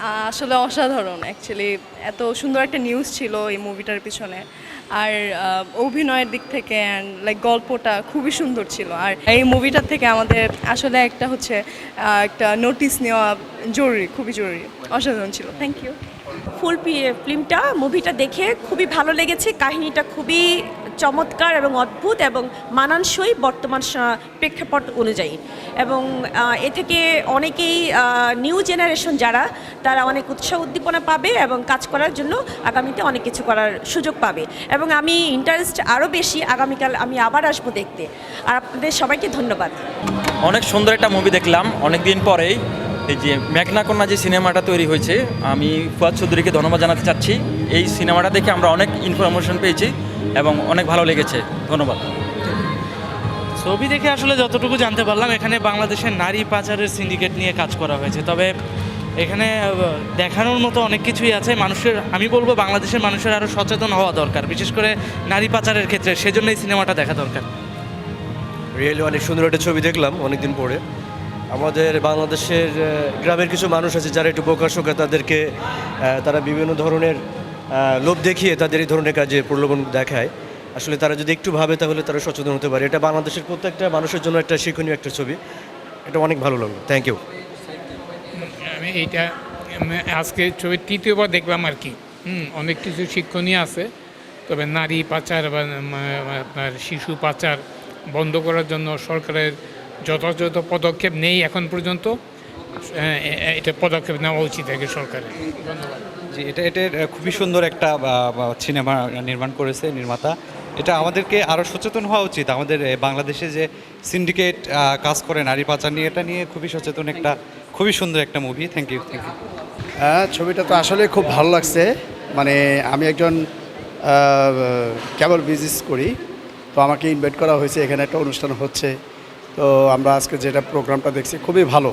আসলে অসাধারণ অ্যাকচুয়ালি। এত সুন্দর একটা নিউজ ছিল এই মুভিটার পিছনে। আর অভিনয়ের দিক থেকে অ্যান্ড লাইক গল্পটা খুবই সুন্দর ছিল। আর এই মুভিটার থেকে আমাদের আসলে একটা হচ্ছে একটা নোটিস নেওয়া জরুরি, খুবই জরুরি। অসাধারণ ছিল। Thank you. ফুল ফিল্মটা মুভিটা দেখে খুবই ভালো লেগেছে। কাহিনীটা খুবই চমৎকার এবং অদ্ভুত এবং মানানসই বর্তমান প্রেক্ষাপট অনুযায়ী, এবং এ থেকে অনেকেই নিউ জেনারেশন যারা তারা অনেক উৎসাহ উদ্দীপনা পাবে এবং কাজ করার জন্য আগামীতে অনেক কিছু করার সুযোগ পাবে, এবং আমি ইন্টারেস্ট আরও বেশি। আগামীকাল আমি আবার আসবো দেখতে। আর আপনাদের সবাইকে ধন্যবাদ। অনেক সুন্দর একটা মুভি দেখলাম অনেক দিন পরেই। এই যে মেঘনা কন্যা যে সিনেমাটা তৈরি হয়েছে, আমি ফুয়াদ চৌধুরীকে ধন্যবাদ জানাতে চাচ্ছি। এই সিনেমাটা দেখে আমরা অনেক ইনফরমেশন পেয়েছি এবং অনেক ভালো লেগেছে। ধন্যবাদ। ছবি দেখে আসলে যতটুকু জানতে পারলাম, এখানে বাংলাদেশের নারী পাচারের সিন্ডিকেট নিয়ে কাজ করা হয়েছে। তবে এখানে দেখানোর মতো অনেক কিছুই আছে। আমি বলবো বাংলাদেশের মানুষের আরও সচেতন হওয়া দরকার, বিশেষ করে নারী পাচারের ক্ষেত্রে। সেজন্য এই সিনেমাটা দেখা দরকার। রিয়েলি অনেক সুন্দর একটা ছবি দেখলাম অনেকদিন পরে। আমাদের বাংলাদেশের গ্রামের কিছু মানুষ আছে যারা একটু বোকাশোকা, তাদেরকে তারা বিভিন্ন ধরনের লোভ দেখিয়ে তাদের এই ধরনের কাজে প্রলোভন দেখায়। আসলে তারা যদি একটু ভাবে তাহলে তারা সচেতন হতে পারে। এটা বাংলাদেশের প্রত্যেকটা মানুষের জন্য একটা শিক্ষণীয় একটা ছবি। এটা অনেক ভালো লাগলো। Thank you. আমি এইটা আজকে ছবি তৃতীয়বার দেখলাম আর কি। অনেক কিছু শিক্ষণীয় আছে। তবে নারী পাচার বা আপনার শিশু পাচার বন্ধ করার জন্য সরকারের যথাযথ পদক্ষেপ নেই এখন পর্যন্ত। এটা পদক্ষেপ নেওয়া উচিত আগে সরকারের। ধন্যবাদ। জি, এটার খুবই সুন্দর একটা সিনেমা নির্মাণ করেছে নির্মাতা। এটা আমাদেরকে আরও সচেতন হওয়া উচিত। আমাদের বাংলাদেশে যে সিন্ডিকেট কাজ করে নারী পাচার নিয়ে, এটা নিয়ে খুবই সচেতন একটা খুবই সুন্দর একটা মুভি। Thank you. হ্যাঁ, ছবিটা তো আসলে খুব ভালো লাগছে। মানে আমি একজন কেবল বিজনেস করি, তো আমাকে ইনভাইট করা হয়েছে, এখানে একটা অনুষ্ঠান হচ্ছে। তো আমরা আজকে যেটা প্রোগ্রামটা দেখছি খুবই ভালো।